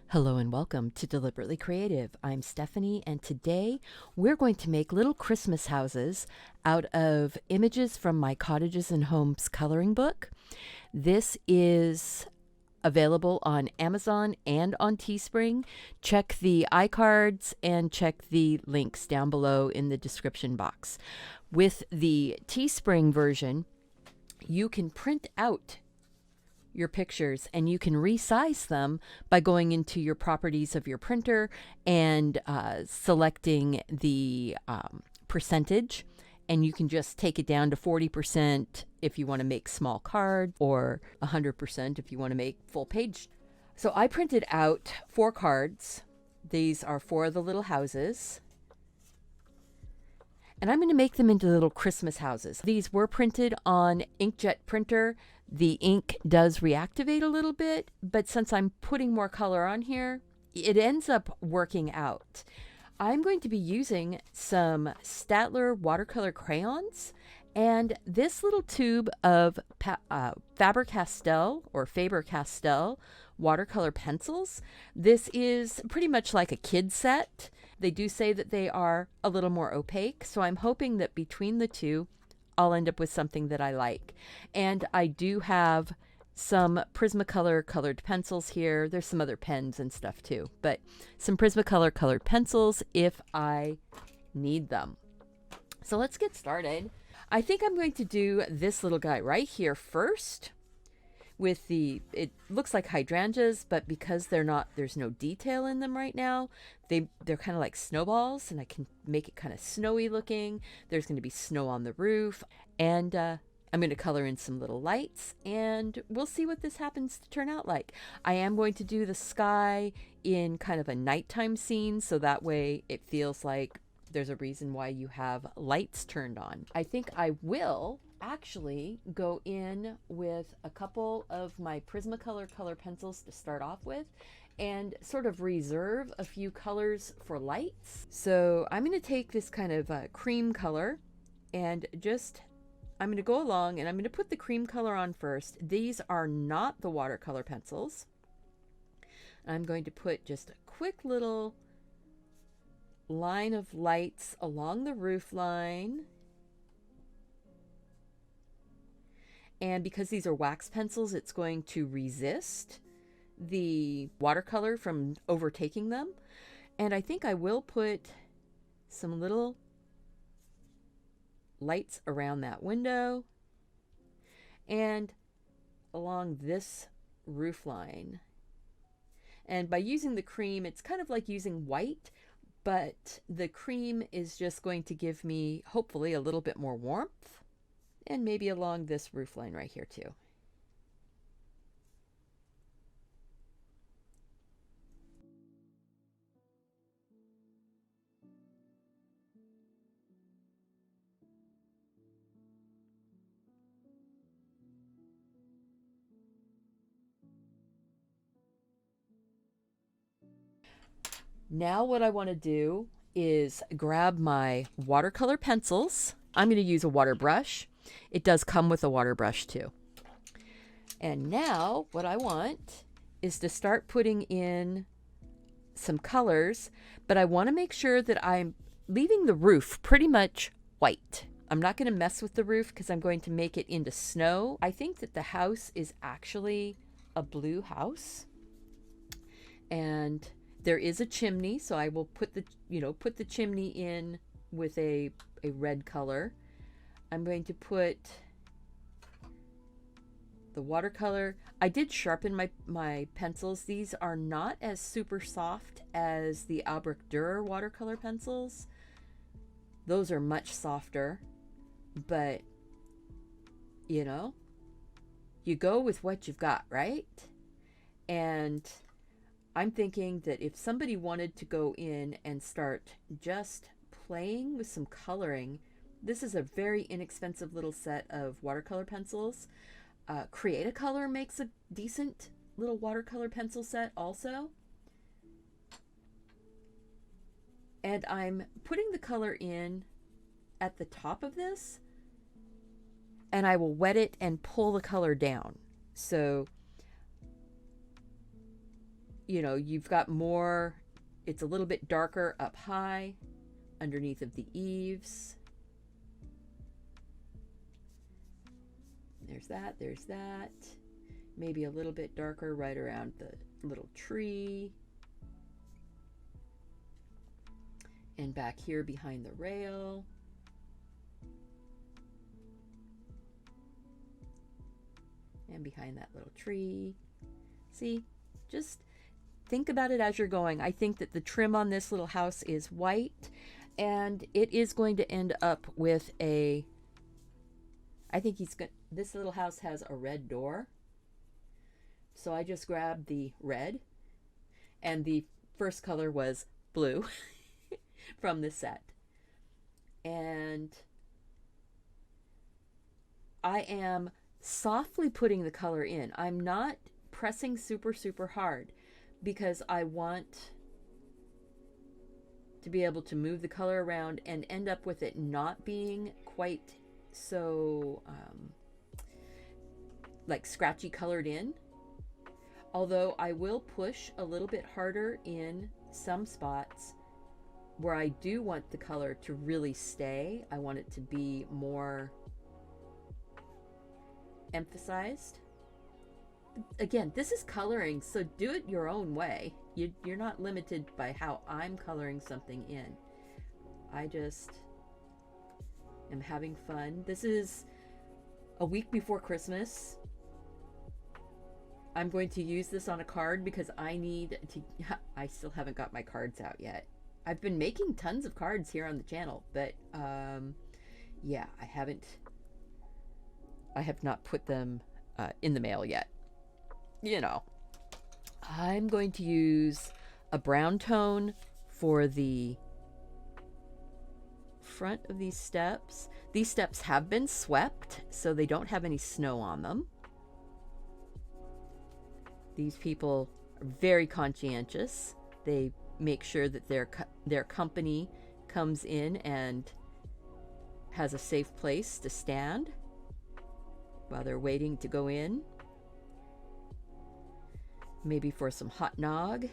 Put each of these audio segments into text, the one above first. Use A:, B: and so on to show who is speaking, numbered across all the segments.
A: Hello and welcome to Deliberately Creative. I'm Stephanie, and today we're going to make little Christmas houses out of images from my Cottages and Homes Coloring book. This is available on Amazon and on Teespring. Check the iCards and check the links down below in the description box. With the Teespring version, you can print out your pictures and you can resize them by going into your properties of your printer and selecting the percentage, and you can just take it down to 40% if you want to make small card, or 100% if you want to make full page. So I printed out 4 cards. These are 4 of the little houses, and I'm going to make them into little Christmas houses. These were printed on inkjet printer. The ink does reactivate a little bit, but since I'm putting more color on here, it ends up working out. I'm going to be using some Stadtler watercolor crayons and this little tube of Faber Castell or Faber Castell watercolor pencils. This is pretty much like a kid set. They do say that they are a little more opaque, so I'm hoping that between the two, I'll end up with something that I like. And I do have some Prismacolor colored pencils here. There's some other pens and stuff too, but some Prismacolor colored pencils if I need them. So let's get started. I think I'm going to do this little guy right here first with it looks like hydrangeas, but because there's no detail in them right now, they're kind of like snowballs, and I can make it kind of snowy looking. There's going to be snow on the roof, and I'm going to color in some little lights, and we'll see what this happens to turn out like. I am going to do the sky in kind of a nighttime scene, so that way it feels like there's a reason why you have lights turned on. I think I will actually go in with a couple of my Prismacolor color pencils to start off with and sort of reserve a few colors for lights. So I'm going to take this kind of cream color and I'm going to go along and I'm going to put the cream color on first. These are not the watercolor pencils. I'm going to put just a quick little line of lights along the roof line. And because these are wax pencils, it's going to resist the watercolor from overtaking them. And I think I will put some little lights around that window and along this roof line. And by using the cream, it's kind of like using white, but the cream is just going to give me, hopefully, a little bit more warmth. And maybe along this roof line right here too. Now what I want to do is grab my watercolor pencils. I'm going to use a water brush. It does come with a water brush too. And now what I want is to start putting in some colors, but I want to make sure that I'm leaving the roof pretty much white. I'm not going to mess with the roof because I'm going to make it into snow. I think that the house is actually a blue house, and there is a chimney, so I will put the chimney in with a red color. I'm going to put the watercolor. I did sharpen my pencils. These are not as super soft as the Albrecht Dürer watercolor pencils. Those are much softer, but you go with what you've got, right? And I'm thinking that if somebody wanted to go in and start just playing with some coloring, this is a very inexpensive little set of watercolor pencils. Create a Color makes a decent little watercolor pencil set also. And I'm putting the color in at the top of this, and I will wet it and pull the color down. So you know, you've got more, it's a little bit darker up high underneath of the eaves. There's that, there's that. Maybe a little bit darker right around the little tree. And back here behind the rail. And behind that little tree. See, just think about it as you're going. I think that the trim on this little house is white, and it is going to end up with a, I think this little house has a red door. So I just grabbed the red, and the first color was blue from the set. And I am softly putting the color in. I'm not pressing super, super hard because I want to be able to move the color around and end up with it not being quite so like scratchy colored in. Although I will push a little bit harder in some spots where I do want the color to really stay. I want it to be more emphasized. Again, this is coloring, so do it your own way. You're not limited by how I'm coloring something in. I just am having fun. This is a week before Christmas. I'm going to use this on a card because I need to, I still haven't got my cards out yet. I've been making tons of cards here on the channel, but yeah, I have not put them in the mail yet. You know, I'm going to use a brown tone for the front of these steps. These steps have been swept, so they don't have any snow on them. These people are very conscientious. They make sure that their company comes in and has a safe place to stand while they're waiting to go in. Maybe for some hot nog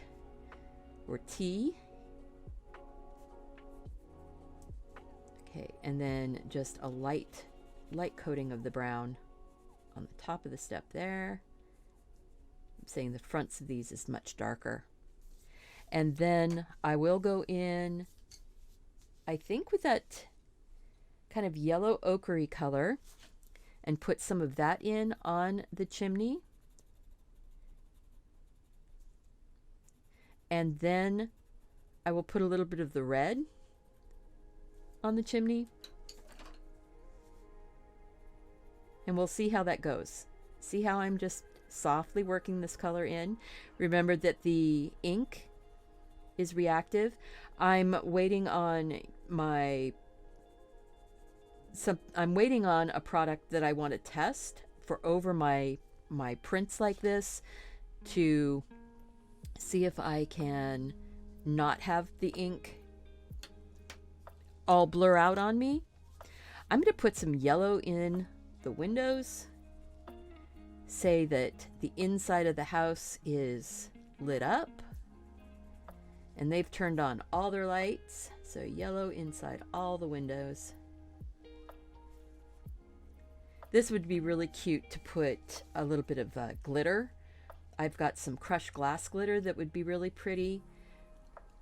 A: or tea. Okay, and then just a light coating of the brown on the top of the step there. I'm saying the fronts of these is much darker. And then I will go in, I think with that kind of yellow ochre color, and put some of that in on the chimney. And then I will put a little bit of the red on the chimney. And we'll see how that goes. See how I'm just softly working this color in. Remember that the ink is reactive. I'm waiting on I'm waiting on a product that I want to test for over my prints like this to see if I can not have the ink all blur out on me. I'm going to put some yellow in the windows. Say that the inside of the house is lit up and they've turned on all their lights, so yellow inside all the windows. This would be really cute to put a little bit of glitter. I've got some crushed glass glitter that would be really pretty.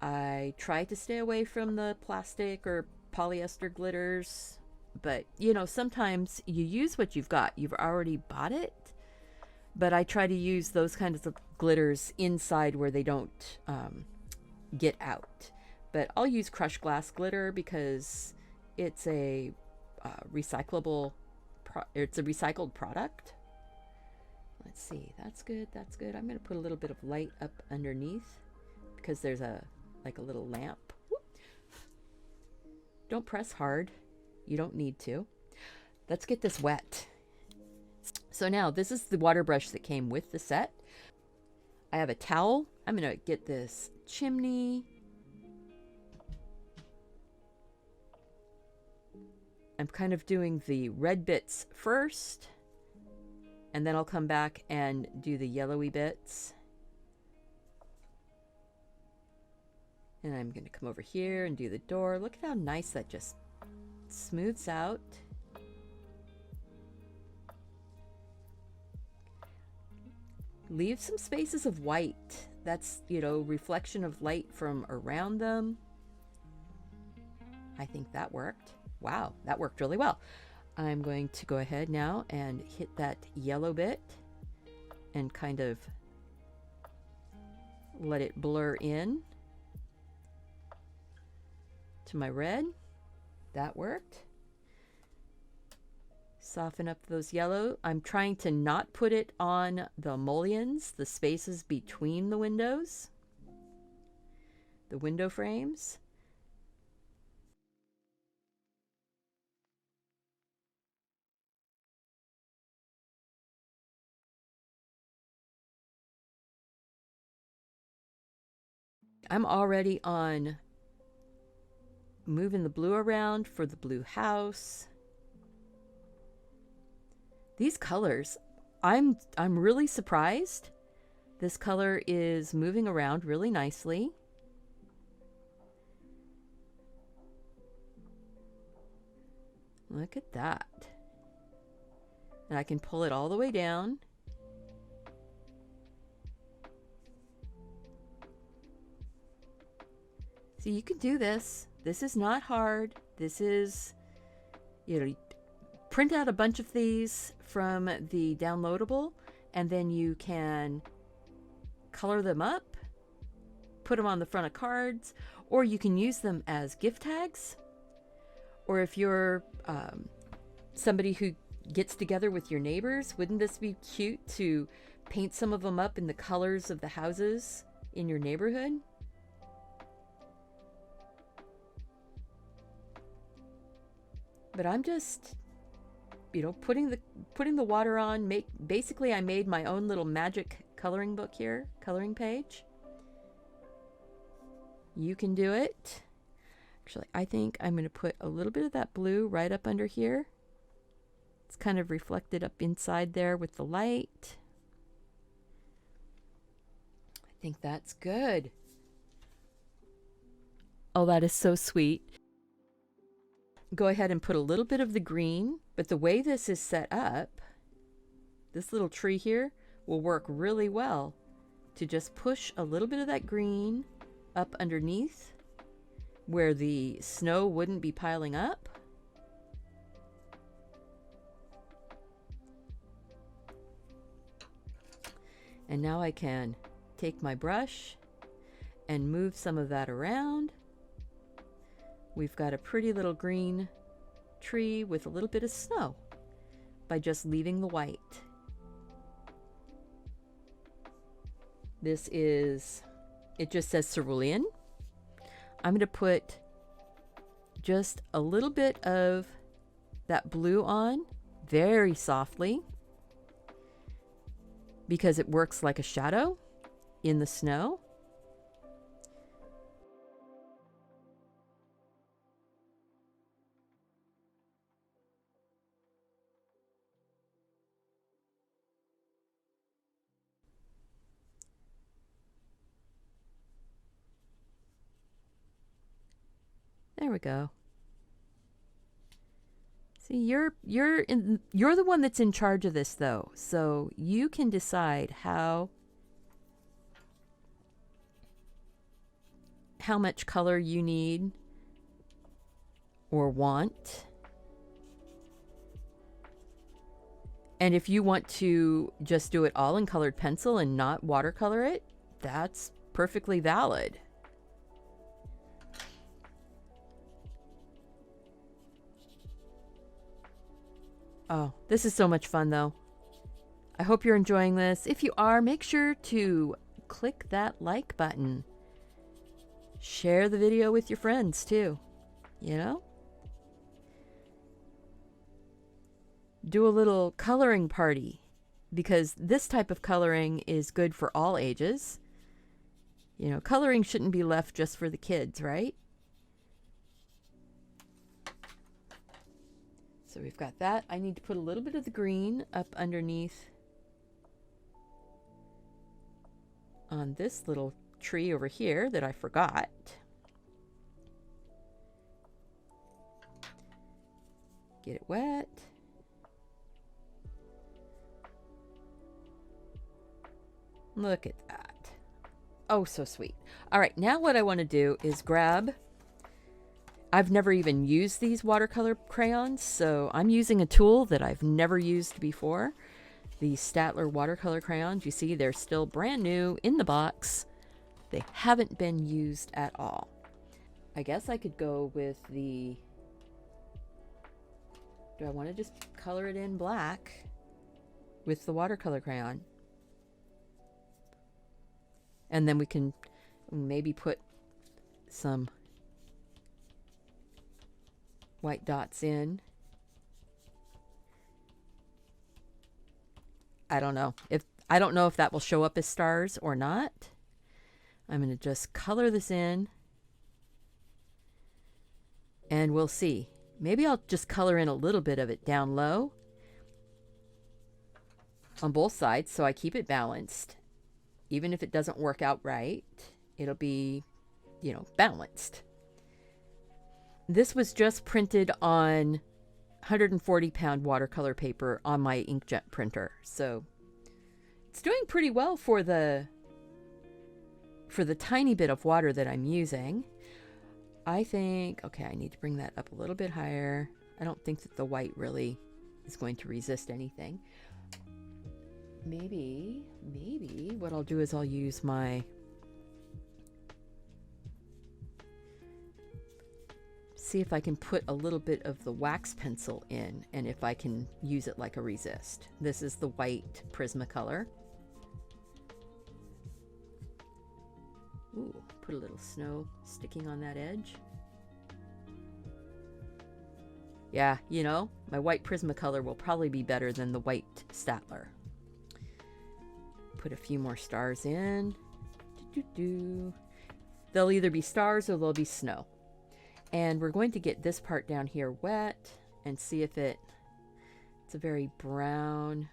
A: I try to stay away from the plastic or polyester glitters, but you know, sometimes you use what you've got. You've already bought it. But I try to use those kinds of glitters inside where they don't get out. But I'll use crushed glass glitter because it's a recyclable. It's a recycled product. Let's see. That's good. That's good. I'm going to put a little bit of light up underneath because there's like a little lamp. Whoop. Don't press hard. You don't need to. Let's get this wet. So now this is the water brush that came with the set. I have a towel. I'm going to get this chimney. I'm kind of doing the red bits first, and then I'll come back and do the yellowy bits. And I'm going to come over here and do the door. Look at how nice that just smooths out. Leave some spaces of white. That's, you know, reflection of light from around them. I think that worked. Wow, that worked really well. I'm going to go ahead now and hit that yellow bit and kind of let it blur in to my red. That worked. Soften up those yellow. I'm trying to not put it on the mullions, the spaces between the windows, the window frames. I'm already on moving the blue around for the blue house. These colors, I'm really surprised. This color is moving around really nicely. Look at that. And I can pull it all the way down. So you can do this. This is not hard. This is, you know, print out a bunch of these from the downloadable, and then you can color them up, put them on the front of cards, or you can use them as gift tags. Or if you're somebody who gets together with your neighbors, wouldn't this be cute to paint some of them up in the colors of the houses in your neighborhood? But I'm just, you know, putting the water on. Basically I made my own little magic coloring book here, coloring page. You can do it. Actually, I think I'm going to put a little bit of that blue right up under here. It's kind of reflected up inside there with the light. I think that's good. Oh, that is so sweet. Go ahead and put a little bit of the green, but the way this is set up, this little tree here will work really well to just push a little bit of that green up underneath where the snow wouldn't be piling up. And now I can take my brush and move some of that around. We've got a pretty little green tree with a little bit of snow by just leaving the white. This is, it just says cerulean. I'm going to put just a little bit of that blue on very softly because it works like a shadow in the snow. There we go. See, you're the one that's in charge of this though, so you can decide how much color you need or want. And if you want to just do it all in colored pencil and not watercolor it, that's perfectly valid. Oh, this is so much fun though. I hope you're enjoying this. If you are, make sure to click that like button. Share the video with your friends too, you know? Do a little coloring party because this type of coloring is good for all ages. You know, coloring shouldn't be left just for the kids, right? So we've got that. I need to put a little bit of the green up underneath on this little tree over here that I forgot. Get it wet. Look at that. Oh, so sweet. All right, now what I want to do is grab... I've never even used these watercolor crayons, so I'm using a tool that I've never used before. The Stadtler watercolor crayons, you see they're still brand new in the box. They haven't been used at all. I guess I could go with the... Do I want to just color it in black with the watercolor crayon? And then we can maybe put some white dots in. I don't know if that will show up as stars or not. I'm going to just color this in and we'll see. Maybe I'll just color in a little bit of it down low on both sides so I keep it balanced. Even if it doesn't work out right, it'll be, you know, balanced. This was just printed on 140-pound watercolor paper on my inkjet printer. So it's doing pretty well for the tiny bit of water that I'm using. I think, okay, I need to bring that up a little bit higher. I don't think that the white really is going to resist anything. Maybe what I'll do is I'll use my... See if I can put a little bit of the wax pencil in and if I can use it like a resist. This is the white Prismacolor. Ooh, put a little snow sticking on that edge. Yeah, you know, my white Prismacolor will probably be better than the white Stadtler. Put a few more stars in. They'll either be stars or they'll be snow. And we're going to get this part down here wet and see if it's a very brown,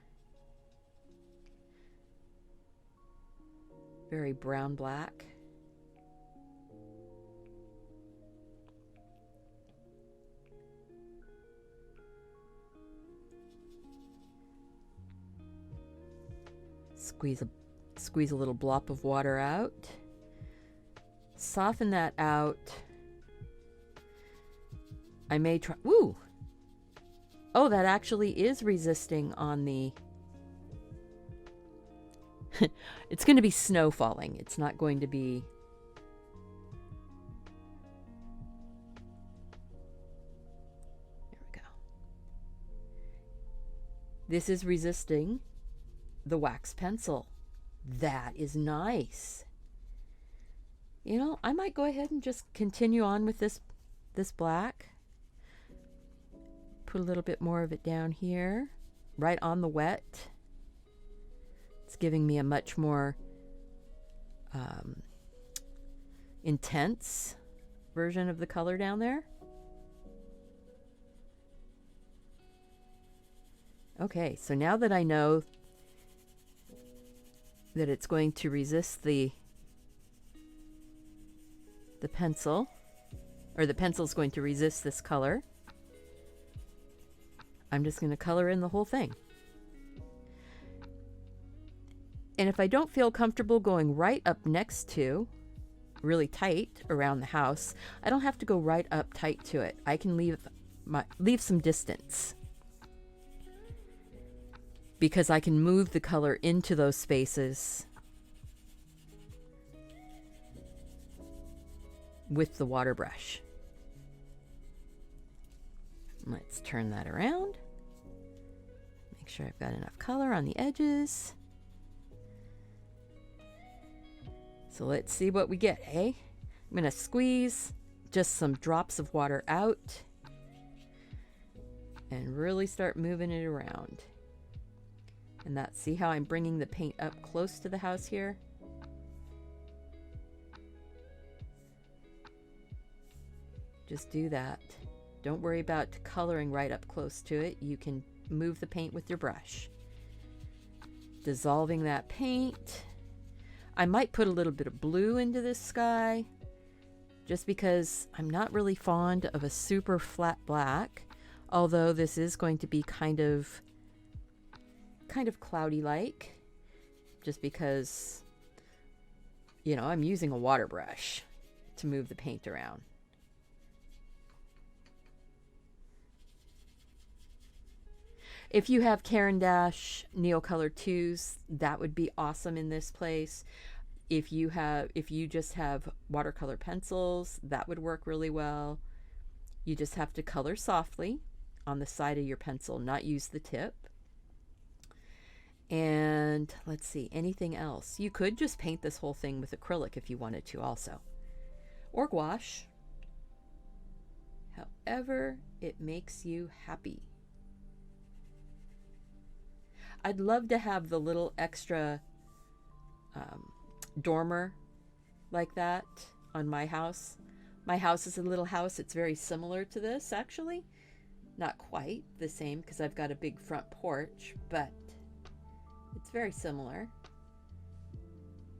A: very brown black. Squeeze a little blop of water out. Soften that out. I may try... Woo! Oh, that actually is resisting on the... It's going to be snow falling. It's not going to be... There we go. This is resisting the wax pencil. That is nice. You know, I might go ahead and just continue on with this black. Put a little bit more of it down here, right on the wet. It's giving me a much more intense version of the color down there. Okay, so now that I know that it's going to resist the pencil, or the pencil's going to resist this color, I'm just going to color in the whole thing. And if I don't feel comfortable going right up next to, really tight around the house, I don't have to go right up tight to it. I can leave some distance, because I can move the color into those spaces with the water brush. Let's turn that around. Make sure I've got enough color on the edges. So let's see what we get, eh? I'm going to squeeze just some drops of water out and really start moving it around. And see how I'm bringing the paint up close to the house here? Just do that. Don't worry about coloring right up close to it. You can move the paint with your brush. Dissolving that paint. I might put a little bit of blue into this sky, just because I'm not really fond of a super flat black. Although this is going to be kind of cloudy like, just because, you know, I'm using a water brush to move the paint around. If you have Caran d'Ache Neocolor 2s, that would be awesome in this place. If you just have watercolor pencils, that would work really well. You just have to color softly on the side of your pencil, not use the tip. And let's see, anything else? You could just paint this whole thing with acrylic if you wanted to also, or gouache. However it makes you happy. I'd love to have the little extra dormer like that on my house. My house is a little house. It's very similar to this, actually. Not quite the same because I've got a big front porch, but it's very similar.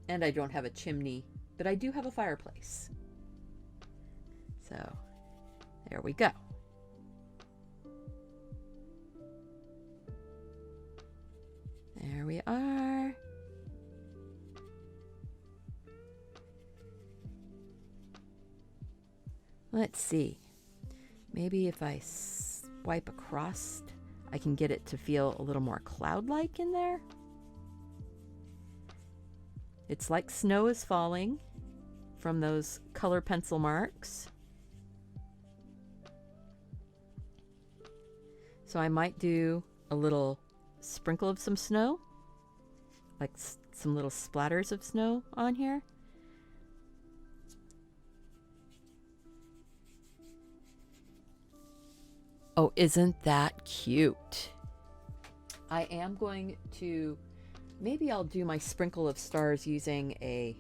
A: And I don't have a chimney, but I do have a fireplace. So there we go. There we are. Let's see. Maybe if I swipe across, I can get it to feel a little more cloud-like in there. It's like snow is falling from those color pencil marks. So I might do a little sprinkle of some snow, like some little splatters of snow on here. Oh, isn't that cute? I am going to, maybe I'll do my sprinkle of stars using a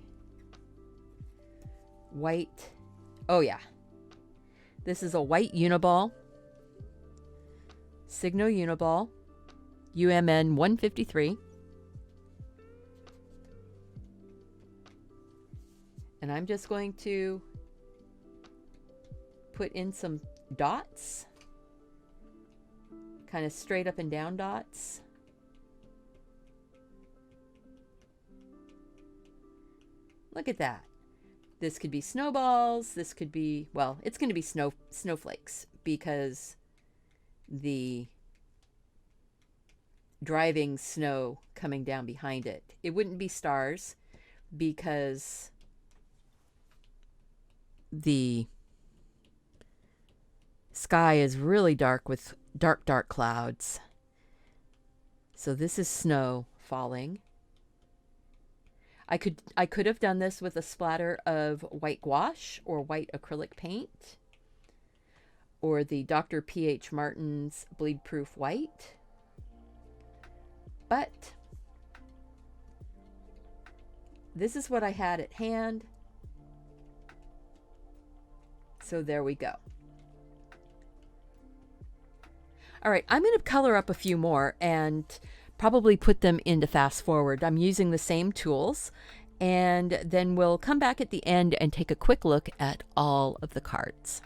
A: white, oh yeah, this is a white Uniball, Signo Uniball, UMN 153. And I'm just going to put in some dots, kind of straight up and down dots. Look at that. This could be snowballs. This could be, well, it's going to be snowflakes because the driving snow coming down behind it. It wouldn't be stars because the sky is really dark with dark clouds. So this is snow falling. I could have done this with a splatter of white gouache or white acrylic paint, or the Dr. P.H. Martin's Bleed Proof White. But this is what I had at hand. So there we go. All right, I'm going to color up a few more and probably put them into fast forward. I'm using the same tools, and then we'll come back at the end and take a quick look at all of the cards.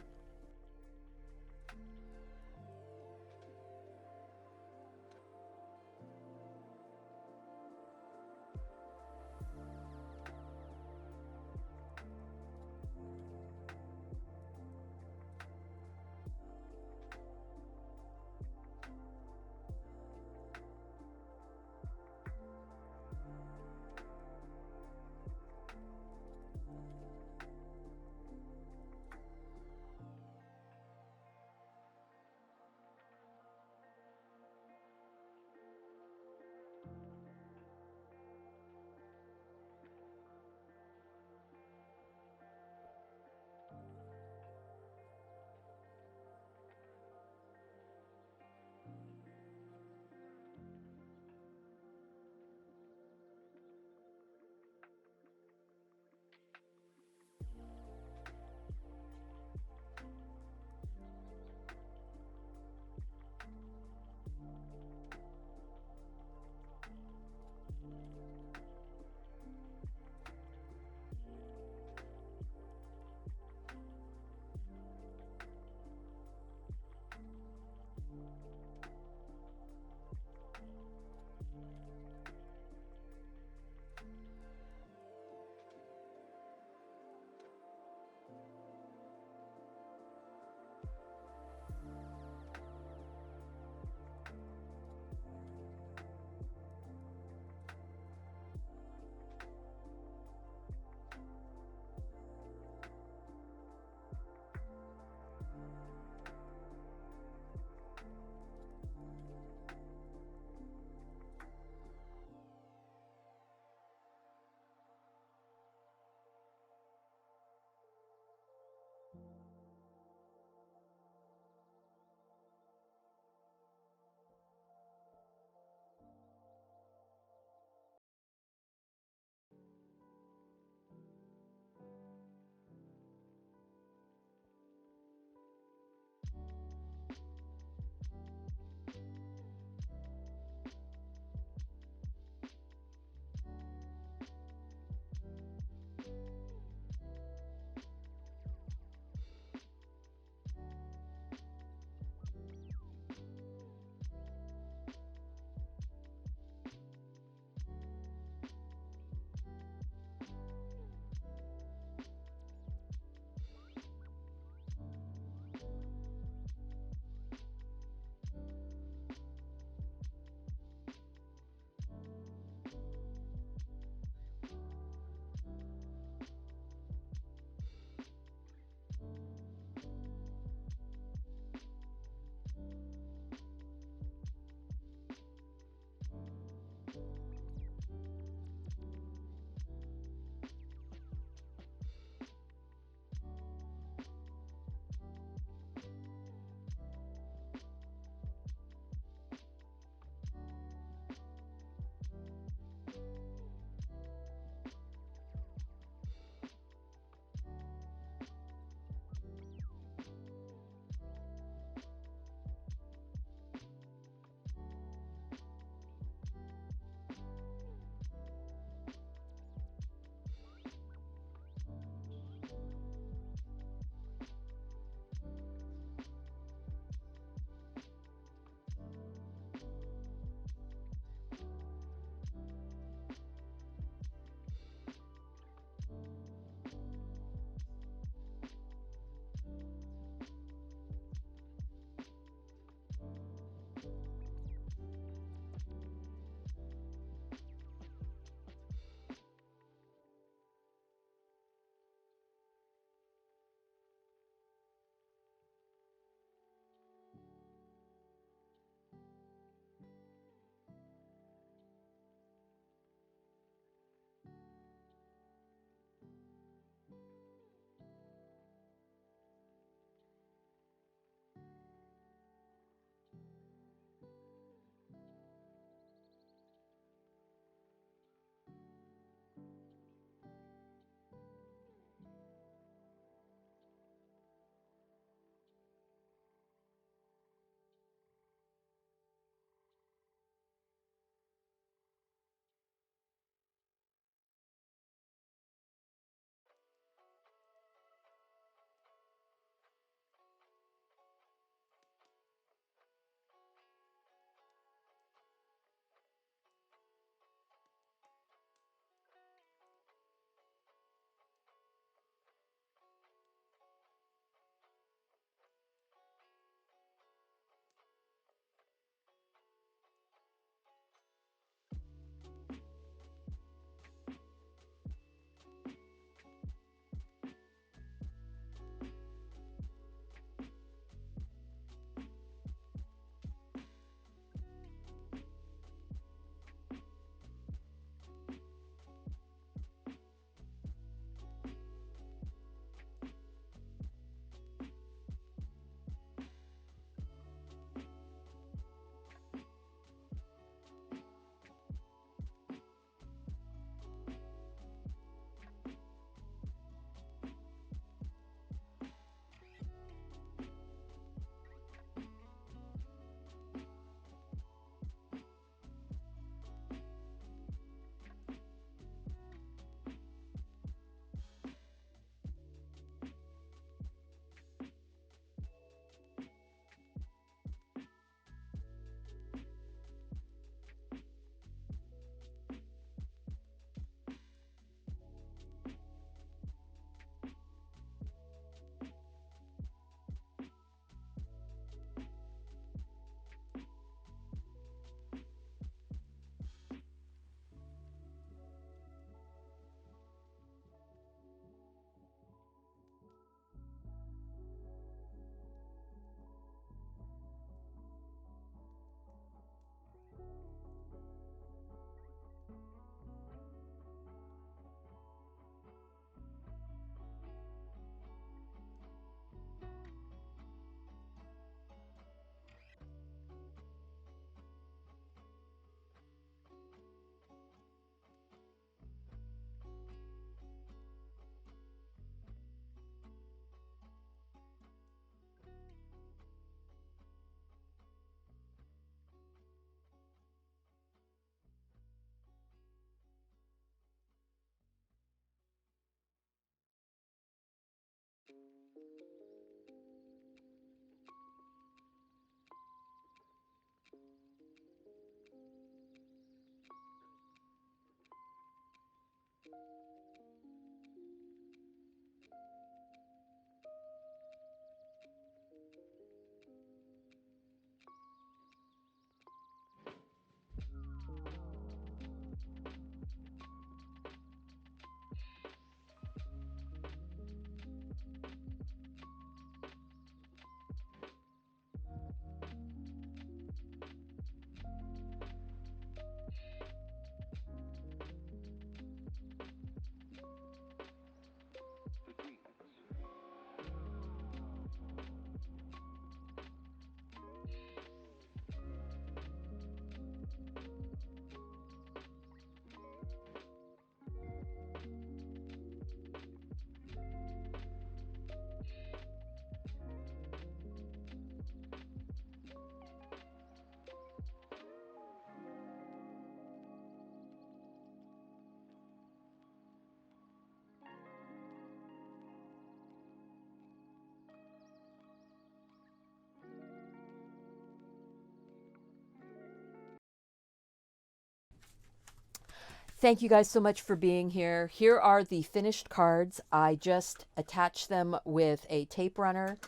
A: Thank you guys so much for being here. Here are the finished cards. I just attached them with a tape runner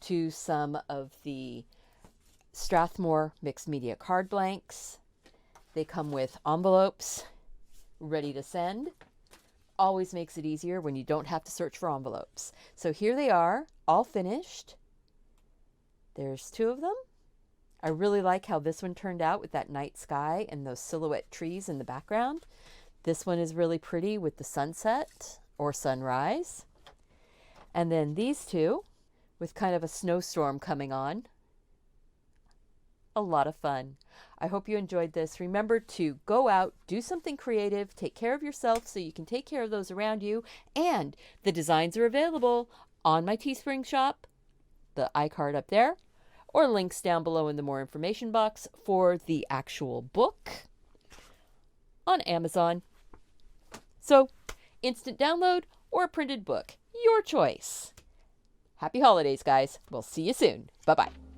A: to some of the Strathmore mixed media card blanks. They come with envelopes ready to send. Always makes it easier when you don't have to search for envelopes. So here they are, all finished. There's 2 of them. I really like how this one turned out with that night sky and those silhouette trees in the background. This one is really pretty with the sunset or sunrise. And then these 2 with kind of a snowstorm coming on. A lot of fun. I hope you enjoyed this. Remember to go out, do something creative, take care of yourself so you can take care of those around you. And the designs are available on my Teespring shop, the iCard up there, or links down below in the more information box for the actual book on Amazon. So, instant download or a printed book, your choice. Happy holidays, guys. We'll see you soon. Bye-bye.